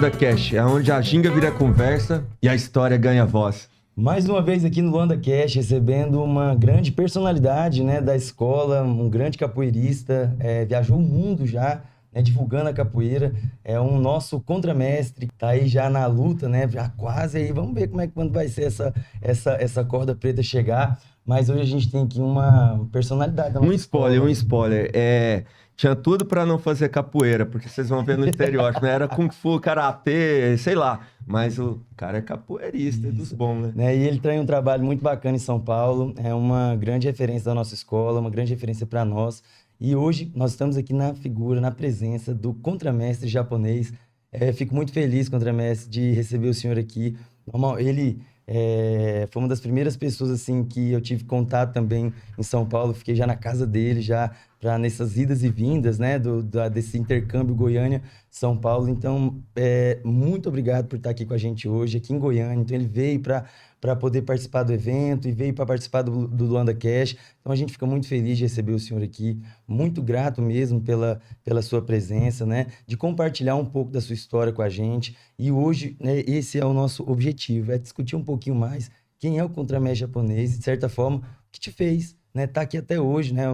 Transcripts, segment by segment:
Luanda Cash, é onde a ginga vira conversa e a história ganha voz. Mais uma vez aqui no Luanda Cash, recebendo uma grande personalidade, né, da escola, um grande capoeirista, viajou o mundo já, né, divulgando a capoeira, é um nosso contramestre, tá aí já na luta, né, já quase aí, vamos ver quando vai ser essa corda preta chegar, mas hoje a gente tem aqui uma personalidade da nossa escola. Um spoiler, tinha tudo pra não fazer capoeira, porque vocês vão ver no estereótipo, né? Era Kung Fu, Karatê, sei lá, mas o cara é capoeirista, dos bons, né? E ele tem um trabalho muito bacana em São Paulo, é uma grande referência da nossa escola, uma grande referência para nós. E hoje nós estamos aqui na figura, na presença do contramestre japonês. Fico muito feliz, contramestre, de receber o senhor aqui. Ele foi uma das primeiras pessoas assim que eu tive contato também em São Paulo. Fiquei já na casa dele, já nessas idas e vindas, né, desse intercâmbio Goiânia-São Paulo. Então, muito obrigado por estar aqui com a gente hoje, aqui em Goiânia. Então, ele veio para poder participar do evento e veio para participar do Luanda Cash. Então, a gente fica muito feliz de receber o senhor aqui, muito grato mesmo pela sua presença, né, de compartilhar um pouco da sua história com a gente. E hoje, né, esse é o nosso objetivo, é discutir um pouquinho mais quem é o contramestre japonês e, de certa forma, o que te fez, né, tá aqui até hoje, né?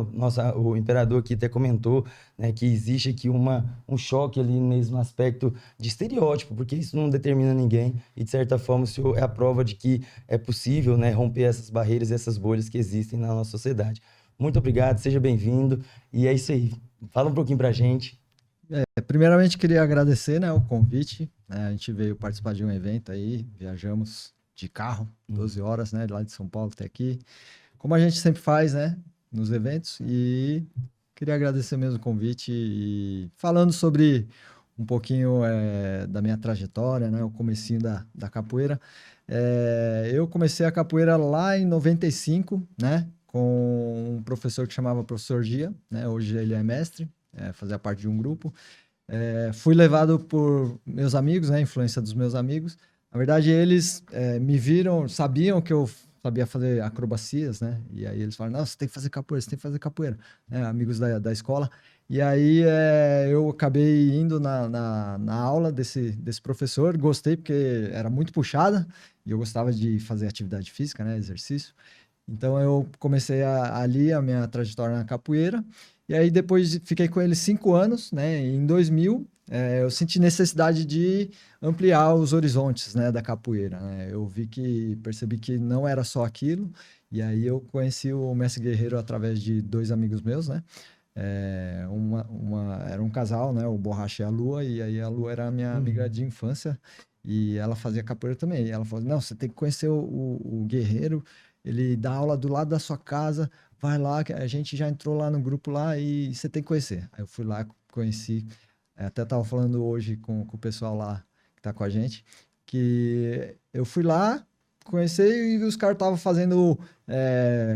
O imperador aqui até comentou, né, que existe aqui um choque ali mesmo no aspecto de estereótipo, porque isso não determina ninguém e, de certa forma, o senhor é a prova de que é possível, né, romper essas barreiras e essas bolhas que existem na nossa sociedade. Muito obrigado, seja bem-vindo e é isso aí. Fala um pouquinho pra gente. Primeiramente, queria agradecer, né, o convite, né? A gente veio participar de um evento aí, viajamos de carro, 12 horas, né, de lá de São Paulo até aqui. Como a gente sempre faz, né, nos eventos, e queria agradecer mesmo o convite e falando sobre um pouquinho da minha trajetória, né, o comecinho da capoeira. Eu comecei a capoeira lá em 95, né, com um professor que chamava Professor Gia, né, hoje ele é mestre, fazia parte de um grupo. Fui levado por meus amigos, né, influência dos meus amigos. Na verdade, eles me viram, sabiam que eu sabia fazer acrobacias, né? E aí eles falaram, não, você tem que fazer capoeira, você tem que fazer capoeira, né? Amigos da escola. E aí eu acabei indo na aula desse professor, gostei porque era muito puxada e eu gostava de fazer atividade física, né? Exercício. Então eu comecei ali a minha trajetória na capoeira. E aí depois fiquei com ele 5 anos, né? Em 2000, eu senti necessidade de ampliar os horizontes, né, da capoeira, né? Percebi que não era só aquilo. E aí eu conheci o Mestre Guerreiro através de 2 amigos meus, né? Era um casal, né? O Borracha e a Lua. E aí a Lua era a minha amiga de infância e ela fazia capoeira também. E ela falou, não, você tem que conhecer o Guerreiro. Ele dá aula do lado da sua casa, vai lá, que a gente já entrou lá no grupo lá e você tem que conhecer. Aí eu fui lá, conheci, até tava falando hoje com o pessoal lá que tá com a gente, que eu fui lá, conheci e os caras estavam fazendo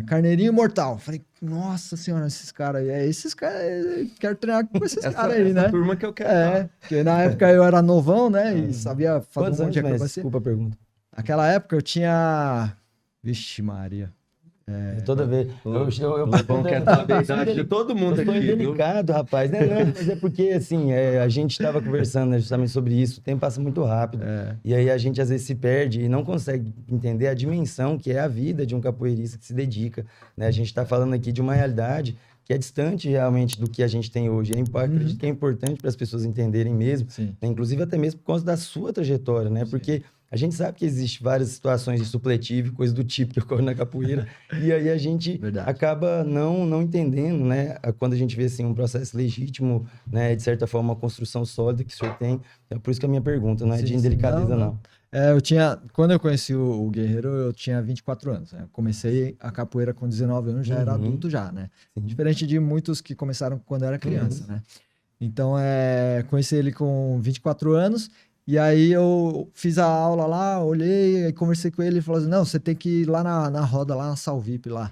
carneirinho mortal. Falei, nossa senhora, esses caras aí, esses caras, quero treinar com esses caras aí, né? Turma que eu quero. Porque na época eu era novão, né? E sabia fazer Quantos um monte de anos, mestre? acrobacia. Desculpa a pergunta. Naquela época eu tinha... Vixe Maria. Toda vez. Eu Bom, quer saber a idade de todo mundo eu sou aqui, viu? indelicado, rapaz. Né? Não, mas é porque, assim, a gente estava conversando, né, justamente sobre isso. O tempo passa muito rápido. E aí a gente, às vezes, se perde e não consegue entender a dimensão que é a vida de um capoeirista que se dedica. Né? A gente está falando aqui de uma realidade que é distante realmente do que a gente tem hoje. Acredito que é importante para as pessoas entenderem mesmo, né? Inclusive até mesmo por causa da sua trajetória, né? Porque a gente sabe que existe várias situações de supletivo, coisa do tipo que ocorre na capoeira, e aí a gente acaba não entendendo, né? Quando a gente vê assim, um processo legítimo, né? De certa forma, uma construção sólida que o senhor tem. É por isso que a minha pergunta não é de indelicadeza, não. Quando eu conheci o Guerreiro, eu tinha 24 anos. Né? Eu comecei a capoeira com 19 anos, já era adulto já, né? Diferente de muitos que começaram quando era criança, né? Então, conheci ele com 24 anos, e aí eu fiz a aula lá, olhei, conversei com ele, e falou assim, não, você tem que ir lá na roda, lá na Salvip, lá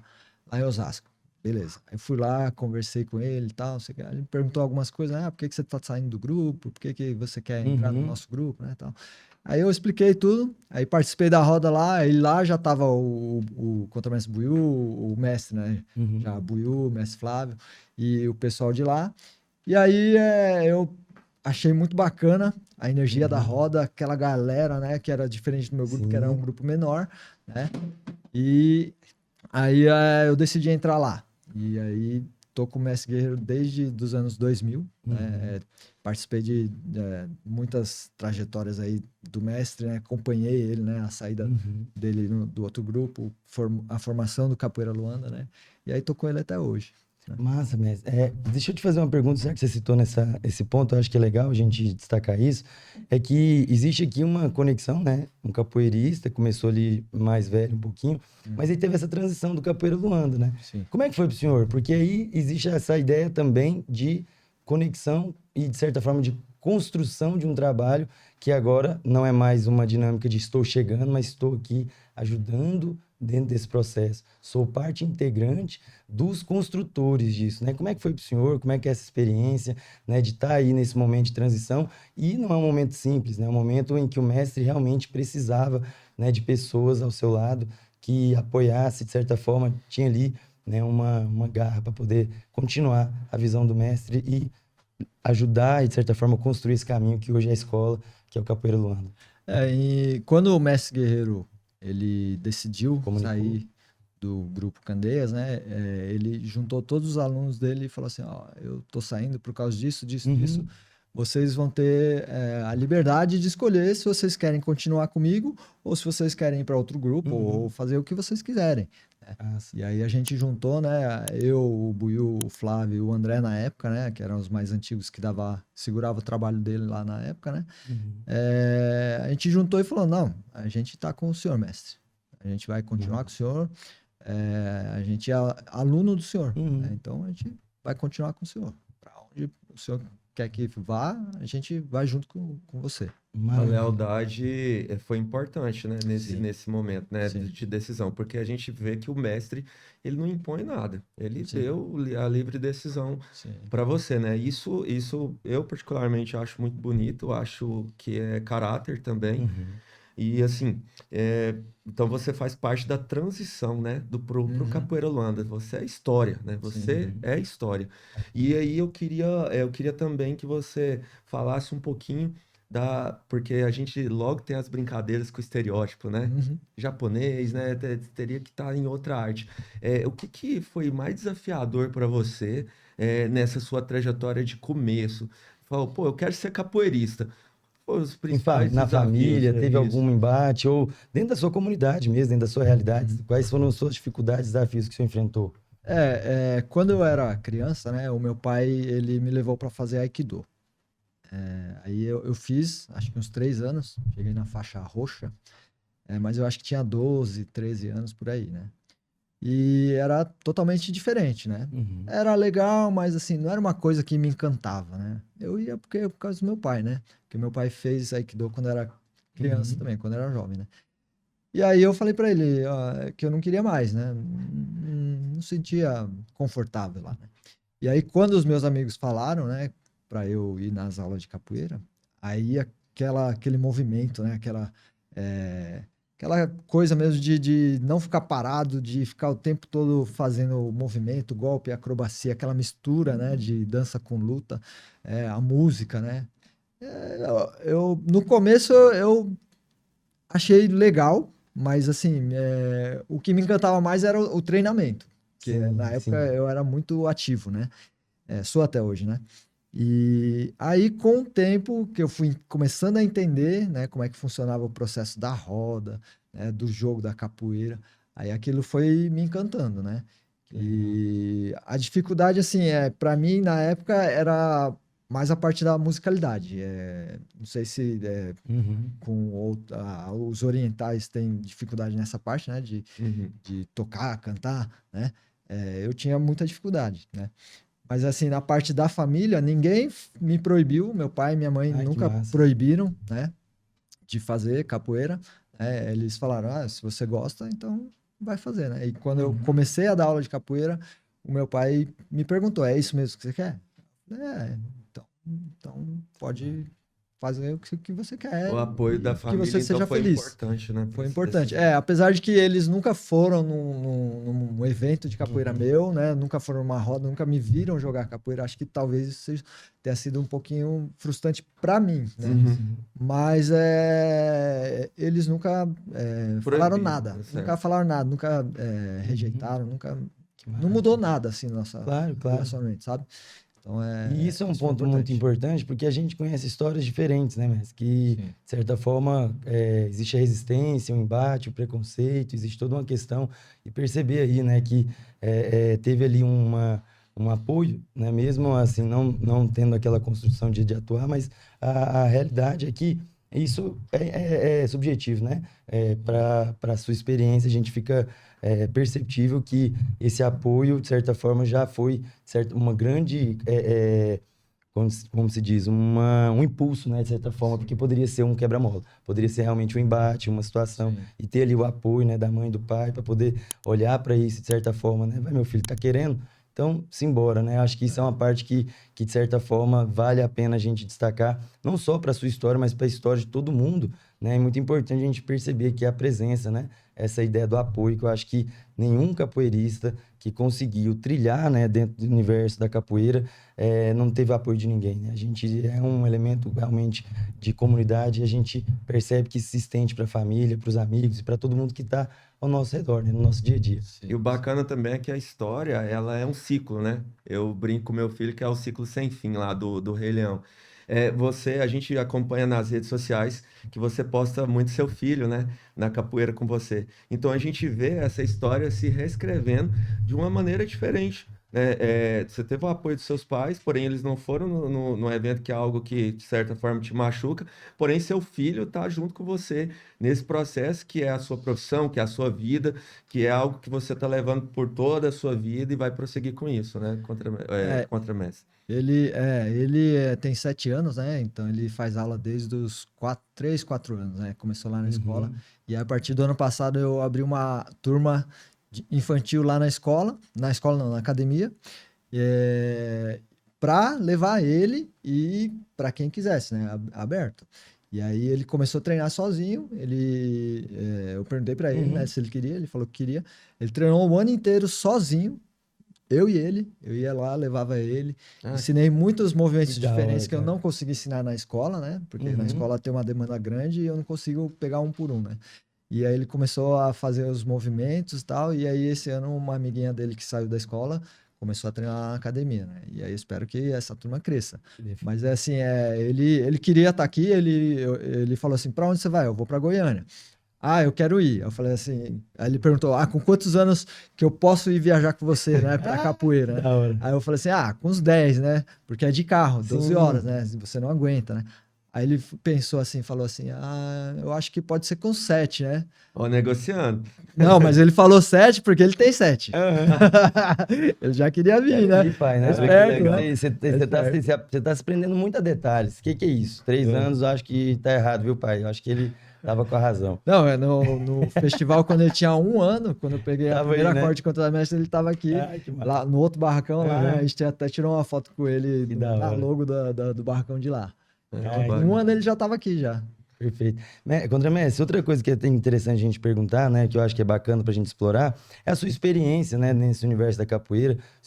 em Osasco. Beleza. Aí fui lá, conversei com ele e tal, ele me perguntou algumas coisas, por que você tá saindo do grupo, por que você quer entrar no nosso grupo, né, tal. Aí eu expliquei tudo, aí participei da roda lá, e lá já tava o contramestre Buiú, o mestre, né, já Buiú, o mestre Flávio, e o pessoal de lá. E aí eu achei muito bacana a energia da roda, aquela galera, né, que era diferente do meu grupo, que era um grupo menor, né? E aí eu decidi entrar lá. E aí tô com o Mestre Guerreiro desde os anos 2000, né? Participei de muitas trajetórias aí do mestre, né? Acompanhei ele, né? A saída dele do outro grupo, a formação do Capoeira Luanda, né? E aí tô com ele até hoje. Massa, mestre. Deixa eu te fazer uma pergunta, já que você citou esse ponto, eu acho que é legal a gente destacar isso, é que existe aqui uma conexão, né? Um capoeirista, começou ali mais velho um pouquinho, mas aí teve essa transição do capoeira Luanda, né? Sim. Como é que foi pro senhor? Porque aí existe essa ideia também de conexão e, de certa forma, de construção de um trabalho que agora não é mais uma dinâmica de estou chegando, mas estou aqui ajudando dentro desse processo. Sou parte integrante dos construtores disso, né? Como é que foi para o senhor? Como é que é essa experiência, né, de estar aí nesse momento de transição? E não é um momento simples, né? É um momento em que o mestre realmente precisava, né, de pessoas ao seu lado que apoiasse, de certa forma, tinha ali, né, uma garra para poder continuar a visão do mestre e ajudar e, de certa forma, construir esse caminho que hoje é a escola, que é o Capoeira Luanda. E quando o Mestre Guerreiro ele decidiu Comunicou. sair do grupo Candeias, né? Ele juntou todos os alunos dele e falou assim: ó, eu tô saindo por causa disso, disso. Vocês vão ter a liberdade de escolher se vocês querem continuar comigo ou se vocês querem ir para outro grupo ou fazer o que vocês quiserem. E aí a gente juntou, né? Eu, o Buiu, o Flávio e o André na época, né? Que eram os mais antigos que segurava o trabalho dele lá na época, né? A gente juntou e falou: não, a gente tá com o senhor, mestre. A gente vai continuar com o senhor. A gente é aluno do senhor. Né? Então a gente vai continuar com o senhor. Para onde o senhor quer que vá, a gente vai junto com você. A lealdade foi importante, né, nesse momento, né, Sim. de decisão, porque a gente vê que o mestre, ele não impõe nada, ele deu a livre decisão para você, né, isso eu particularmente acho muito bonito, acho que é caráter também, e assim, então você faz parte da transição, né, pro Capoeira Luanda, você é história, né, você é história, e aí eu queria também que você falasse um pouquinho porque a gente logo tem as brincadeiras com o estereótipo, né? Japonês, né? Teria que estar em outra arte. O que foi mais desafiador para você nessa sua trajetória de começo? Falou, pô, eu quero ser capoeirista. Pô, os principais Na desafios, família, né? teve Isso. algum embate, ou dentro da sua comunidade mesmo, dentro da sua realidade, quais foram as suas dificuldades, desafios que você enfrentou? Quando eu era criança, né? O meu pai, ele me levou para fazer Aikido. Aí eu fiz, acho que uns 3 anos, cheguei na faixa roxa, mas eu acho que tinha 12, 13 anos por aí, né? E era totalmente diferente, né? Era legal, mas assim, não era uma coisa que me encantava, né? Eu ia por causa do meu pai, né? Porque meu pai fez Aikido quando era criança também, quando era jovem, né? E aí eu falei pra ele que eu não queria mais, né? Não sentia confortável lá, né? E aí quando os meus amigos falaram, né, pra eu ir nas aulas de capoeira, aí aquele movimento, né? Aquela coisa mesmo de não ficar parado, de ficar o tempo todo fazendo movimento, golpe, acrobacia, aquela mistura, né, de dança com luta, a música, né? No começo eu achei legal, mas assim, o que me encantava mais era o treinamento, que na época eu era muito ativo, né? Sou até hoje, né? E aí, com o tempo que eu fui começando a entender, né, como é que funcionava o processo da roda, né, do jogo da capoeira, aí aquilo foi me encantando, né? E a dificuldade, assim, para mim, na época, era mais a parte da musicalidade. Não sei se os orientais têm dificuldade nessa parte, né, de tocar, cantar, né? Eu tinha muita dificuldade, né? Mas assim, na parte da família, ninguém me proibiu, meu pai e minha mãe nunca proibiram, né, de fazer capoeira. Eles falaram, se você gosta, então vai fazer, né? E quando eu comecei a dar aula de capoeira, o meu pai me perguntou, é isso mesmo que você quer? Então pode fazer o que você quer. O apoio da que família, você então, seja foi feliz. importante, né? Foi importante. Apesar de que eles nunca foram num evento de capoeira meu, né? Nunca foram numa roda, nunca me viram jogar capoeira. Acho que talvez isso tenha sido um pouquinho frustrante para mim, né? Mas eles nunca falaram nada. Nunca falaram nada, nunca rejeitaram, nunca... Não mudou nada, assim, no nosso relacionamento, sabe? Então, e isso é um ponto muito importante, porque a gente conhece histórias diferentes, né, mas que, de certa forma, existe a resistência, o embate, o preconceito, existe toda uma questão, e perceber aí, né, que teve ali um apoio, né, mesmo assim, não tendo aquela construção de atuar, mas a realidade é que isso é subjetivo, né? Para a sua experiência, a gente fica perceptível que esse apoio, de certa forma, já foi uma grande, como se diz, um impulso, né? De certa forma, porque poderia ser um quebra-mola, poderia ser realmente um embate, uma situação, e ter ali o apoio, né, da mãe e do pai para poder olhar para isso, de certa forma, né? Vai, meu filho, tá querendo? Então, simbora, né? Acho que isso é uma parte que, de certa forma, vale a pena a gente destacar, não só para a sua história, mas para a história de todo mundo, né? É muito importante a gente perceber que a presença, né? Essa ideia do apoio, que eu acho que nenhum capoeirista que conseguiu trilhar, né, dentro do universo da capoeira, não teve apoio de ninguém, né? A gente é um elemento realmente de comunidade e a gente percebe que se estende para a família, para os amigos e para todo mundo que está ao nosso redor, né, no nosso dia a dia. E o bacana também é que a história, ela é um ciclo, né? Eu brinco com meu filho que é o ciclo sem fim lá do Rei Leão. A gente acompanha nas redes sociais que você posta muito seu filho, né? Na capoeira com você. Então a gente vê essa história se reescrevendo de uma maneira diferente, né? Você teve o apoio dos seus pais, porém eles não foram no evento, que é algo que, de certa forma, te machuca. Porém, seu filho está junto com você nesse processo que é a sua profissão, que é a sua vida, que é algo que você está levando por toda a sua vida e vai prosseguir com isso, né? Contra Messi. Ele tem 7 anos, né? Então ele faz aula desde os 3, 4 anos, né? Começou lá na escola. E aí, a partir do ano passado eu abri uma turma infantil lá na escola não, na academia, para levar ele e para quem quisesse, né? Aberto. E aí ele começou a treinar sozinho. Eu perguntei para ele, né, se ele queria. Ele falou que queria. Ele treinou o ano inteiro sozinho. Eu e ele, eu ia lá, levava ele, ensinei muitos movimentos diferentes que eu não consegui ensinar na escola, né? Porque na escola tem uma demanda grande e eu não consigo pegar um por um, né? E aí ele começou a fazer os movimentos e tal, e aí esse ano uma amiguinha dele que saiu da escola começou a treinar na academia, né? E aí eu espero que essa turma cresça. Mas assim, ele queria estar aqui, ele falou assim, para onde você vai? Eu vou para Goiânia. Eu quero ir. Eu falei assim. Aí ele perguntou: com quantos anos que eu posso ir viajar com você, né? Pra capoeira, né? Aí eu falei assim: com uns 10, né? Porque é de carro, 12 horas, né? Você não aguenta, né? Aí ele pensou assim, falou assim: eu acho que pode ser com 7, né? Ó, negociando. Não, mas ele falou 7 porque ele tem 7. Ele já queria vir, né? Pai, né? Esperto, né? Você tá se prendendo muito a detalhes. O que é isso? 3 anos, eu acho que tá errado, viu, pai? Eu acho que ele tava com a razão. Não, no festival, quando ele tinha 1 ano, quando eu peguei a primeira acorde contra a mestre, ele tava aqui, lá no outro barracão lá, a gente até tirou uma foto com ele na logo do barracão de lá. Então, 1 ano ele já tava aqui já. Perfeito. Contra Messi, outra coisa que é interessante a gente perguntar, né, que eu acho que é bacana pra gente explorar, é a sua experiência, né, nesse universo da capoeira. O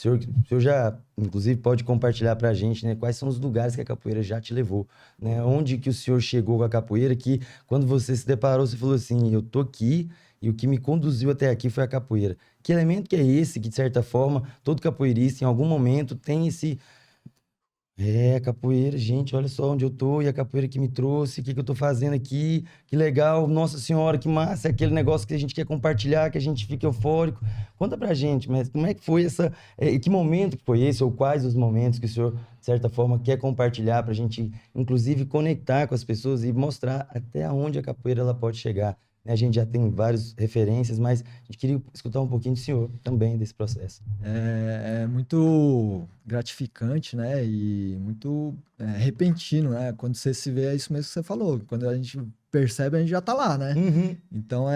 senhor já, inclusive, pode compartilhar pra gente, né, quais são os lugares que a capoeira já te levou, né? Onde que o senhor chegou com a capoeira, que quando você se deparou, você falou assim, eu tô aqui e o que me conduziu até aqui foi a capoeira. Que elemento que é esse que, de certa forma, todo capoeirista, em algum momento, tem esse... capoeira, gente, olha só onde eu tô, e a capoeira que me trouxe, o que eu tô fazendo aqui, que legal, nossa senhora, que massa, é aquele negócio que a gente quer compartilhar, que a gente fica eufórico. Conta pra gente, mas como é que foi que momento que foi esse, ou quais os momentos que o senhor, de certa forma, quer compartilhar pra gente, inclusive, conectar com as pessoas e mostrar até onde a capoeira ela pode chegar. A gente já tem várias referências, mas a gente queria escutar um pouquinho do senhor também desse processo. É muito gratificante, né? E muito repentino, né? Quando você se vê, é isso mesmo que você falou. Quando a gente percebe, a gente já tá lá, né? Então,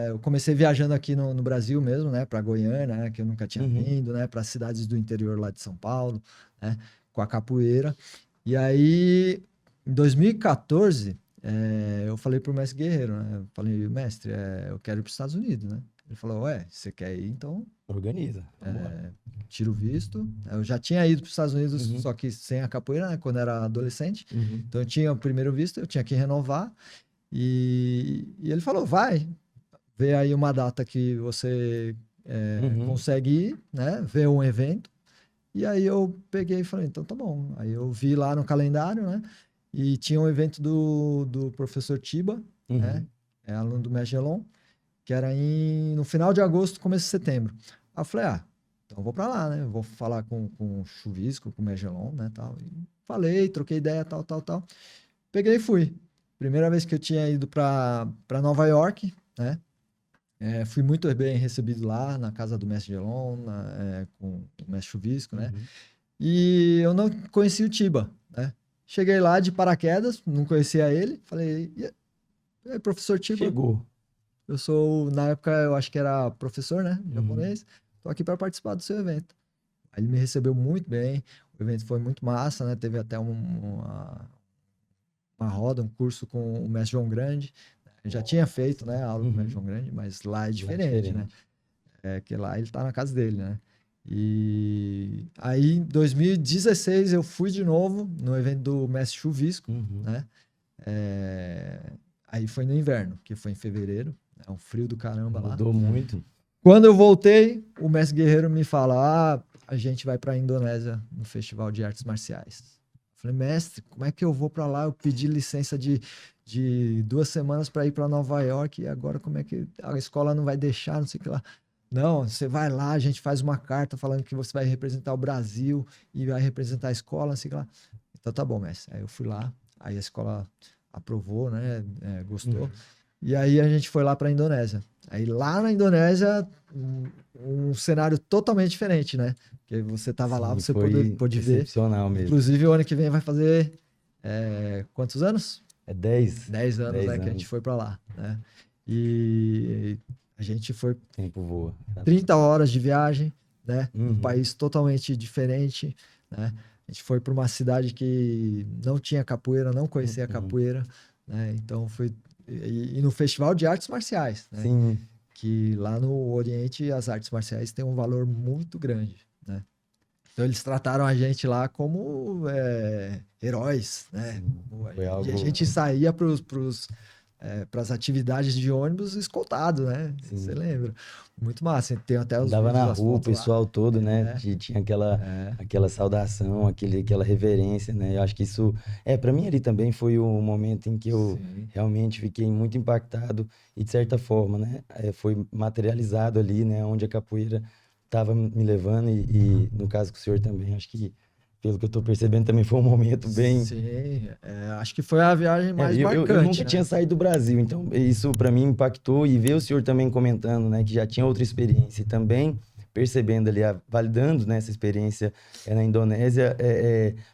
eu comecei viajando aqui no Brasil mesmo, né? Para Goiânia, né? Que eu nunca tinha vindo, né? Para cidades do interior lá de São Paulo, né? Com a capoeira. E aí... Em 2014, eu falei pro mestre Guerreiro, né? Eu falei, mestre, eu quero ir para os Estados Unidos, né? Ele falou, ué, você quer ir, então Organiza. tira o visto. Eu já tinha ido para os Estados Unidos, Uhum. só que sem a capoeira, né? Quando era adolescente. Uhum. Então eu tinha o primeiro visto, eu tinha que renovar. E ele falou, vai, vê aí uma data que você consegue ir, né? Vê um evento. E aí eu peguei e falei, então tá bom. Aí eu vi lá no calendário, né? E tinha um evento do professor Tiba, né? Aluno do Mestre Gelon, que era no final de agosto, começo de setembro. Aí eu falei, então eu vou pra lá, né? Eu vou falar com o Chuvisco, com o Mestre Gelon, né? Tal. E falei, troquei ideia, tal. Peguei e fui. Primeira vez que eu tinha ido pra Nova York, né? Fui muito bem recebido lá, na casa do Mestre Gelon, com o Mestre Chuvisco, né? E eu não conhecia o Tiba, né? Cheguei lá de paraquedas, não conhecia ele. Falei, e aí, professor Tiba? Chegou. Eu sou, na época, eu acho que era professor, né? Japonês. Tô aqui para participar do seu evento. Aí ele me recebeu muito bem. O evento foi muito massa, né? Teve até uma roda, um curso com o Mestre João Grande. Eu já tinha feito, né? Aula com o Mestre João Grande, mas lá é diferente, né? Que lá ele tá na casa dele, né? E aí, em 2016, eu fui de novo no evento do Mestre Chuvisco, né? Aí foi no inverno, que foi em fevereiro. É um frio do caramba lá. Mudou muito. Quando eu voltei, o Mestre Guerreiro me fala, a gente vai pra Indonésia no Festival de Artes Marciais. Eu falei, mestre, como é que eu vou pra lá? Eu pedi licença de 2 semanas para ir para Nova York e agora como é que a escola não vai deixar, não sei o que lá. Não, você vai lá, a gente faz uma carta falando que você vai representar o Brasil e vai representar a escola, não sei o que lá. Então tá bom, mestre. Aí eu fui lá, aí a escola aprovou, né? Gostou. E aí a gente foi lá para a Indonésia. Aí lá na Indonésia, um cenário totalmente diferente, né? Porque você tava lá, você pôde ver. Excepcional mesmo. Inclusive o ano que vem vai fazer quantos anos? 10. 10 anos, 10 né? anos. Que a gente foi para lá, né? E a gente foi O tempo voa. 30 horas de viagem, né? Um país totalmente diferente, né? A gente foi para uma cidade que não tinha capoeira, não conhecia a capoeira, né? Então foi e no Festival de Artes Marciais, né? Sim. Que lá no Oriente as artes marciais têm um valor muito grande, né? Então eles trataram a gente lá como heróis, né? Foi algo... E a gente saía para as atividades de ônibus escoltado, né? Você lembra? Muito massa. Tem até os Andava vídeos, na as rua, o fotos pessoal lá. todo, né? Tinha aquela saudação, aquela reverência, né? Eu acho que isso... para mim ali também foi um momento em que eu realmente fiquei muito impactado e, de certa forma, né? Foi materializado ali, né? Onde a capoeira estava me levando e, no caso com o senhor também, acho que pelo que eu tô percebendo, também foi um momento bem... Sim, acho que foi a viagem mais marcante. Eu nunca né? tinha saído do Brasil, então isso para mim impactou. E ver o senhor também comentando, né, que já tinha outra experiência e também percebendo ali, validando, né, essa experiência na Indonésia,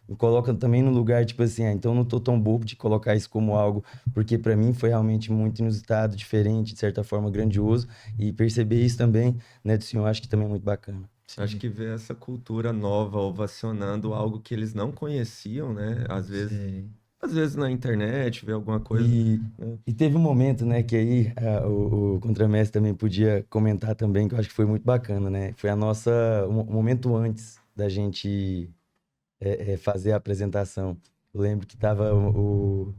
me coloca também no lugar, tipo assim, então não tô tão bobo de colocar isso como algo, porque para mim foi realmente muito inusitado, diferente, de certa forma grandioso, e perceber isso também, né, do senhor, acho que também é muito bacana. Acho que ver essa cultura nova ovacionando algo que eles não conheciam, né? Às vezes na internet, ver alguma coisa. E teve um momento, né, que aí o contramestre também podia comentar também, que eu acho que foi muito bacana, né? Foi um momento antes da gente fazer a apresentação. Eu lembro que tava o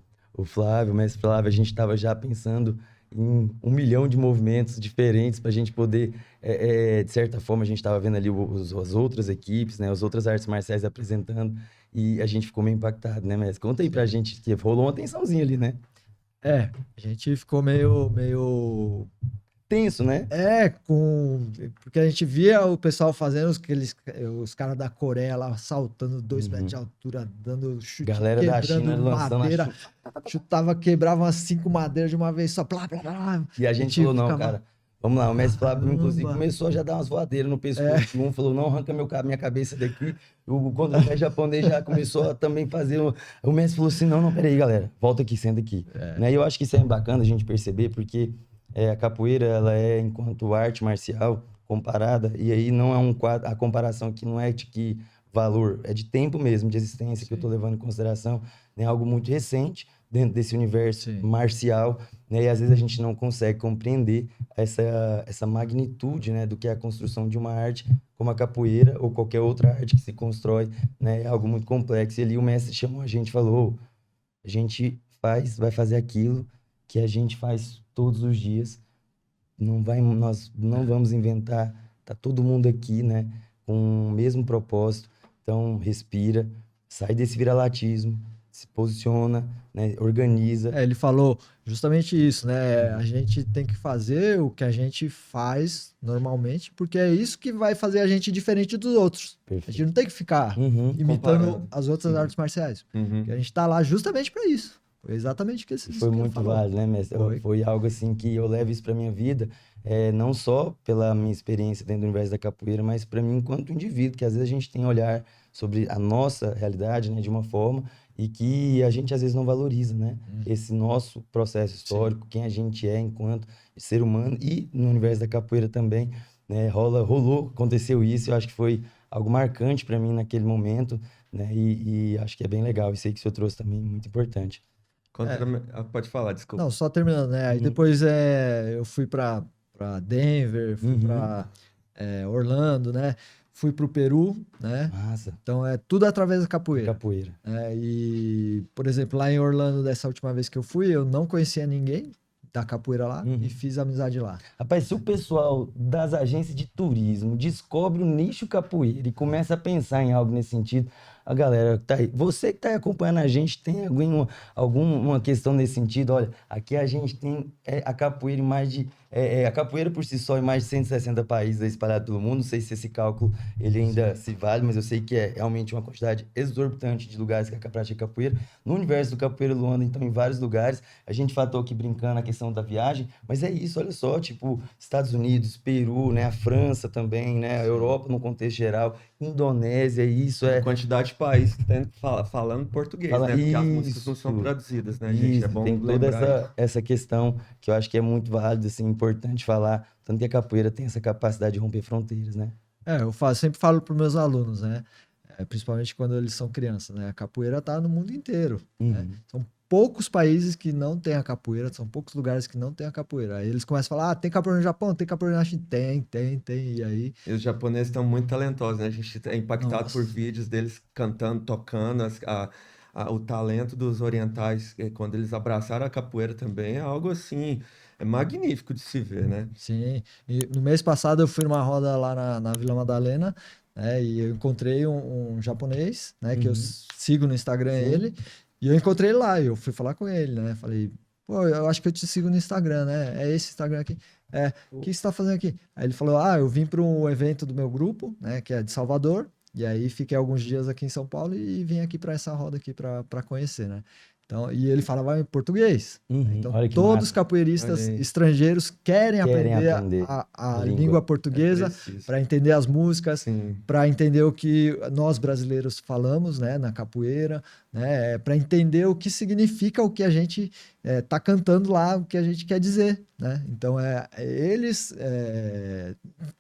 Flávio, o mestre Flávio, a gente estava já pensando em 1 milhão de movimentos diferentes para a gente poder, de certa forma, a gente estava vendo ali as outras equipes, né, as outras artes marciais apresentando, e a gente ficou meio impactado, né, mestre? Conta aí pra gente, que rolou uma tensãozinha ali, né? A gente ficou meio tenso, né? Porque a gente via o pessoal fazendo os caras da Coreia lá saltando 2 metros de altura, dando chute, galera da China lançando madeira, chutava, quebrava umas 5 madeiras de uma vez só, blá, blá, blá. E a gente falou, não, cara, vamos lá, o mestre Flávio, inclusive, começou a já dar umas voadeiras no pescoço. Um falou, não, arranca minha cabeça daqui. O contra-pé japonês já começou a também fazer... O mestre falou assim, não, peraí, galera, volta aqui, senta aqui. Né? E eu acho que isso é bacana a gente perceber, porque a capoeira, ela enquanto arte marcial comparada, e aí não é a comparação aqui não é de que valor, é de tempo mesmo, de existência, que eu tô levando em consideração, né? Algo muito recente dentro desse universo marcial, né? E às vezes a gente não consegue compreender essa magnitude, né? Do que é a construção de uma arte como a capoeira ou qualquer outra arte que se constrói, né? É algo muito complexo. E ali o mestre chamou a gente e falou, a gente vai fazer aquilo que a gente faz todos os dias, nós não vamos inventar, tá todo mundo aqui, né? Com o mesmo propósito, então respira, sai desse viralatismo, se posiciona, né? Organiza. Ele falou justamente isso, né? A gente tem que fazer o que a gente faz normalmente, porque é isso que vai fazer a gente diferente dos outros. Perfeito. A gente não tem que ficar imitando comparando as outras artes marciais. Uhum. Porque a gente tá lá justamente para isso. Foi exatamente o que esse Foi muito válido, né, mestre? Foi algo assim que eu levo isso pra minha vida, não só pela minha experiência dentro do universo da capoeira, mas para mim enquanto indivíduo, que às vezes a gente tem olhar sobre a nossa realidade, né, de uma forma e que a gente às vezes não valoriza, né? Esse nosso processo histórico, quem a gente é enquanto ser humano e no universo da capoeira também, né? Aconteceu isso, eu acho que foi algo marcante para mim naquele momento, né? E acho que é bem legal, isso aí que o senhor trouxe também, muito importante. Pode falar, desculpa. Não, só terminando, né? Aí depois eu fui para Denver, fui para Orlando, né? Fui pro Peru, né? Massa. Então é tudo através da capoeira. Capoeira. E, por exemplo, lá em Orlando, dessa última vez que eu fui, eu não conhecia ninguém da capoeira lá e fiz amizade lá. Rapaz, se o pessoal das agências de turismo descobre o nicho capoeira e começa a pensar em algo nesse sentido, a galera que tá aí, você que tá aí acompanhando a gente, tem alguma questão nesse sentido? Olha, aqui a gente tem a capoeira em mais de... a capoeira por si só em mais de 160 países espalhados pelo mundo. Não sei se esse cálculo ele ainda se vale, mas eu sei que é realmente uma quantidade exorbitante de lugares que pratica capoeira. No universo do Capoeira Luanda, então, em vários lugares. A gente falou aqui brincando a questão da viagem, mas é isso, olha só, tipo, Estados Unidos, Peru, né, a França também, né, a Europa no contexto geral, Indonésia, isso A quantidade de países que tem falando português, né? Porque as músicas não são traduzidas, né, gente? Isso, É bom tem toda lembrar. essa questão que eu acho que é muito válida, assim, importante falar, tanto que a capoeira tem essa capacidade de romper fronteiras, né? Sempre falo para meus alunos, né? Principalmente quando eles são crianças, né? A capoeira tá no mundo inteiro, né? São poucos países que não tem a capoeira, são poucos lugares que não tem a capoeira. Aí eles começam a falar, tem capoeira no Japão, tem capoeira na China, tem, e aí... E os japoneses estão muito talentosos, né? A gente é impactado Nossa. por vídeos deles cantando, tocando, o talento dos orientais, quando eles abraçaram a capoeira também, é algo assim, é magnífico de se ver, né? Sim, e no mês passado eu fui numa roda lá na Vila Madalena, né, e eu encontrei um japonês, né, que eu sigo no Instagram ele, e eu encontrei ele lá, e eu fui falar com ele, né, falei, pô, eu acho que eu te sigo no Instagram, né, é esse Instagram aqui, o que você tá fazendo aqui? Aí ele falou, eu vim para um evento do meu grupo, né, que é de Salvador, e aí fiquei alguns dias aqui em São Paulo e vim aqui para essa roda aqui para conhecer, né. Então, e ele falava em português. Então, todos os capoeiristas estrangeiros querem aprender a língua portuguesa para entender as músicas, para entender o que nós brasileiros falamos, né, na capoeira, né, para entender o que significa o que a gente tá cantando lá, o que a gente quer dizer, né? Então, eles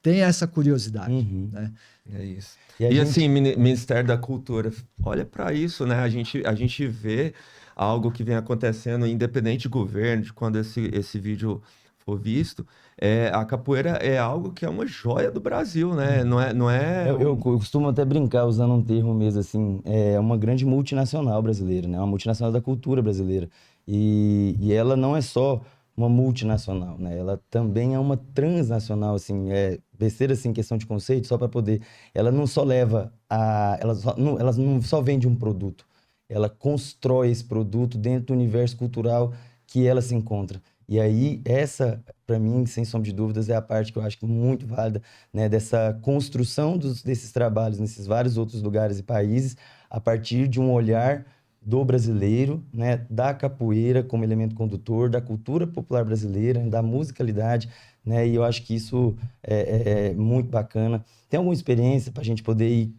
têm essa curiosidade, né? É isso. E assim, Ministério da Cultura, olha para isso, né? A gente vê algo que vem acontecendo, independente de governo, de quando esse vídeo for visto, a capoeira é algo que é uma joia do Brasil, né? Não é... Eu costumo até brincar usando um termo mesmo assim, é uma grande multinacional brasileira, né? Uma multinacional da cultura brasileira. E ela não é só uma multinacional, né? Ela também é uma transnacional, assim, besteira assim, questão de conceito, só para poder... Ela não só leva ela não só vende um produto, ela constrói esse produto dentro do universo cultural que ela se encontra. E aí, essa, para mim, sem sombra de dúvidas, é a parte que eu acho muito válida, né, dessa construção desses trabalhos nesses vários outros lugares e países, a partir de um olhar do brasileiro, né, da capoeira como elemento condutor, da cultura popular brasileira, da musicalidade, né, e eu acho que isso é muito bacana. Tem alguma experiência para a gente poder ir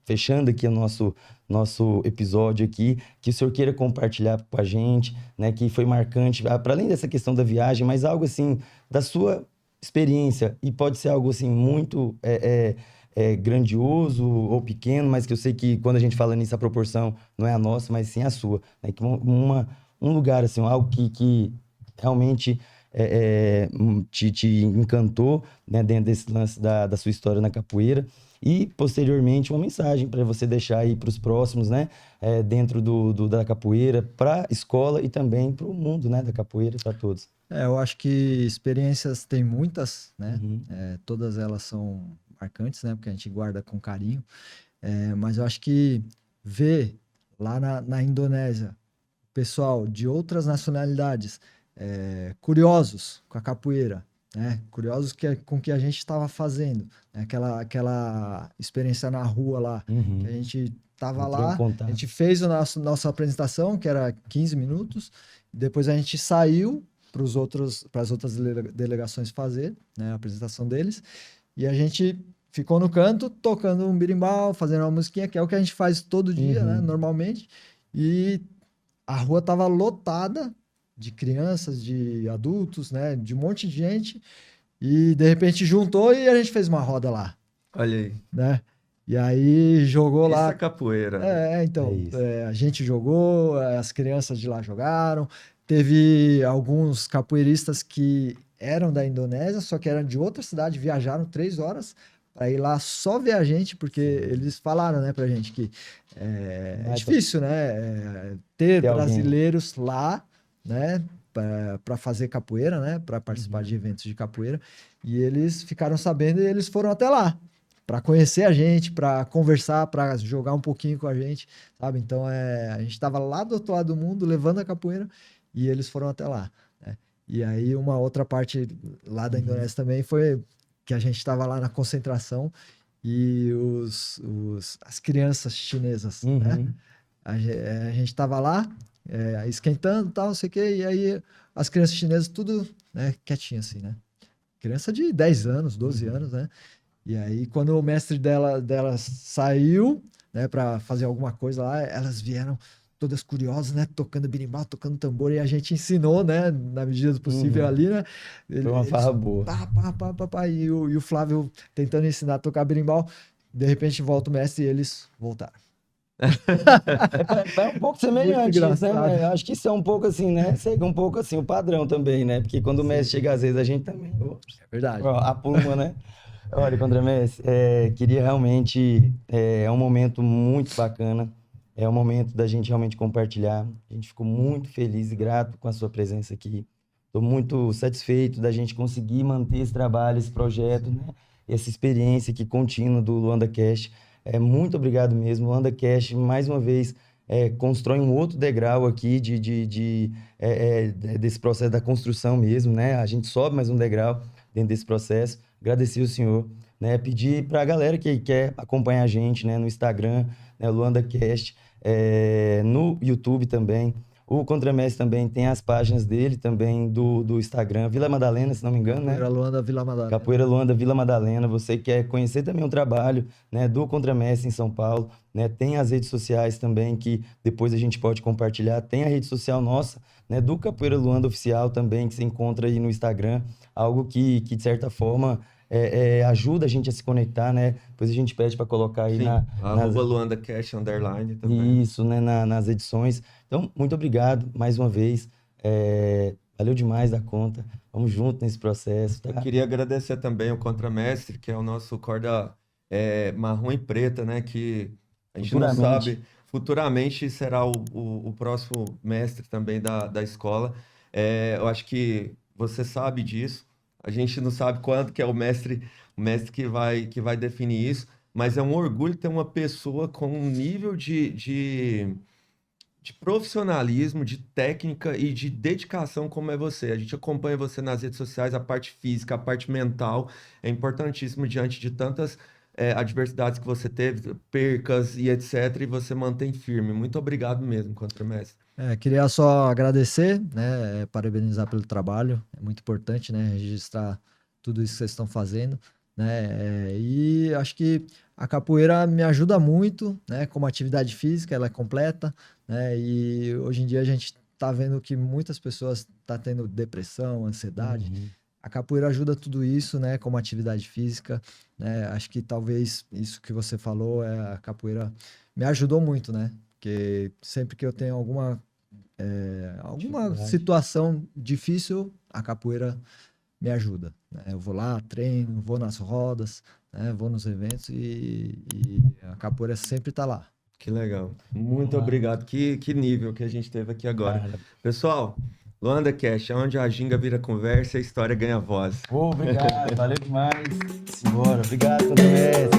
fechando aqui o nosso episódio aqui, que o senhor queira compartilhar com a gente, né, que foi marcante, para além dessa questão da viagem, mas algo assim, da sua experiência, e pode ser algo assim muito grandioso ou pequeno, mas que eu sei que quando a gente fala nisso, a proporção não é a nossa, mas sim a sua. Né? Que um lugar, assim, algo que realmente te encantou, né, dentro desse lance da sua história na capoeira. E, posteriormente, uma mensagem para você deixar aí para os próximos, né? Dentro da capoeira, para a escola e também para o mundo, né? Da capoeira, para todos. Eu acho que experiências tem muitas, né? Uhum. Todas elas são marcantes, né? Porque a gente guarda com carinho. Mas eu acho que ver lá na Indonésia, pessoal de outras nacionalidades, curiosos com a capoeira, né? Curiosos com o que a gente estava fazendo, né? Aquela experiência na rua lá, que a gente estava Entrou em lá, a contato. gente fez a nossa apresentação, que era 15 minutos, depois a gente saiu para as outras delegações fazer, né, a apresentação deles, e a gente ficou no canto tocando um berimbau, fazendo uma musiquinha, que é o que a gente faz todo dia, né, normalmente, e a rua tava lotada de crianças, de adultos, né, de um monte de gente, e de repente juntou e a gente fez uma roda lá, Olha aí. né? E aí jogou Isso lá. é capoeira. Né? Então, isso. a gente jogou, as crianças de lá jogaram. Teve alguns capoeiristas que eram da Indonésia, só que eram de outra cidade, viajaram 3 horas para ir lá só ver a gente, porque eles falaram, né, pra gente que é difícil, né, ter Ter alguém. brasileiros lá, né, para fazer capoeira, né, para participar de eventos de capoeira. E eles ficaram sabendo e eles foram até lá para conhecer a gente, para conversar, para jogar um pouquinho com a gente, sabe? Então a gente estava lá do outro lado do mundo levando a capoeira e eles foram até lá, né? E aí uma outra parte lá da Indonésia também foi que a gente estava lá na concentração e as crianças chinesas, né? A gente estava lá esquentando, tal, não sei o quê, e aí as crianças chinesas tudo, né, quietinho assim, né? Criança de 10 anos, 12 anos, né? E aí, quando o mestre delas saiu, né, para fazer alguma coisa lá, elas vieram todas curiosas, né, tocando berimbau, tocando tambor, e a gente ensinou, né, na medida do possível ali, né. Foi uma farra boa. Pá, e o Flávio tentando ensinar a tocar berimbau, de repente volta o mestre e eles voltaram. É um pouco semelhante isso, né? Eu acho que isso é um pouco assim, né? Segue um pouco assim o padrão também, né? Porque quando o mestre chega, às vezes a gente também. É verdade. A pluma, né? Olha, Contramestre, queria realmente. É um momento muito bacana. É um momento da gente realmente compartilhar. A gente ficou muito feliz e grato com a sua presença aqui. Estou muito satisfeito da gente conseguir manter esse trabalho, esse projeto, né? Essa experiência aqui contínua do Luanda Cast. Muito obrigado mesmo. O Luanda Cast, mais uma vez, constrói um outro degrau aqui desse processo da construção mesmo, né? A gente sobe mais um degrau dentro desse processo. Agradecer o senhor, né? Pedir para a galera que quer acompanhar a gente, né? No Instagram, né? LuandaCast, no YouTube também. O Contramestre também tem as páginas dele também do Instagram, Vila Madalena, se não me engano, Capoeira né? Luanda, Vila Madalena. Capoeira Luanda, Vila Madalena. Você quer conhecer também o trabalho, né, do Contramestre em São Paulo, né? Tem as redes sociais também que depois a gente pode compartilhar. Tem a rede social nossa, né, do Capoeira Luanda Oficial também, que se encontra aí no Instagram. Algo que de certa forma, ajuda a gente a se conectar, né? Depois a gente pede para colocar aí Sim, arroba LuandaCast _ também. Isso, né, nas edições. Então, muito obrigado mais uma vez. Valeu demais da conta. Vamos junto nesse processo, tá? Eu queria agradecer também o Contramestre, que é o nosso corda marrom e preta, né? Que a gente não sabe, futuramente será o próximo mestre também da escola. Eu acho que você sabe disso. A gente não sabe quando que é o mestre que vai definir isso, mas é um orgulho ter uma pessoa com um nível de profissionalismo, de técnica e de dedicação como é você. A gente acompanha você nas redes sociais, a parte física, a parte mental é importantíssimo diante de tantas adversidades que você teve, percas e etc. E você mantém firme. Muito obrigado mesmo, Contramestre. Queria só agradecer, né, parabenizar pelo trabalho. É muito importante, né, registrar tudo isso que vocês estão fazendo, né, e acho que a capoeira me ajuda muito, né, como atividade física, ela é completa, né, e hoje em dia a gente está vendo que muitas pessoas estão tendo depressão, ansiedade. a capoeira ajuda tudo isso, né? Como atividade física, né? Acho que talvez isso que você falou, a capoeira me ajudou muito, né? Porque sempre que eu tenho alguma situação difícil, a capoeira me ajuda, né? Eu vou lá, treino, vou nas rodas, né? Vou nos eventos e a capoeira sempre tá lá. Que legal. Muito obrigado. Que nível que a gente teve aqui agora. Cara. Pessoal, Luanda Cash, onde a ginga vira conversa e a história ganha voz. Obrigado, valeu demais. Simbora, obrigado, André.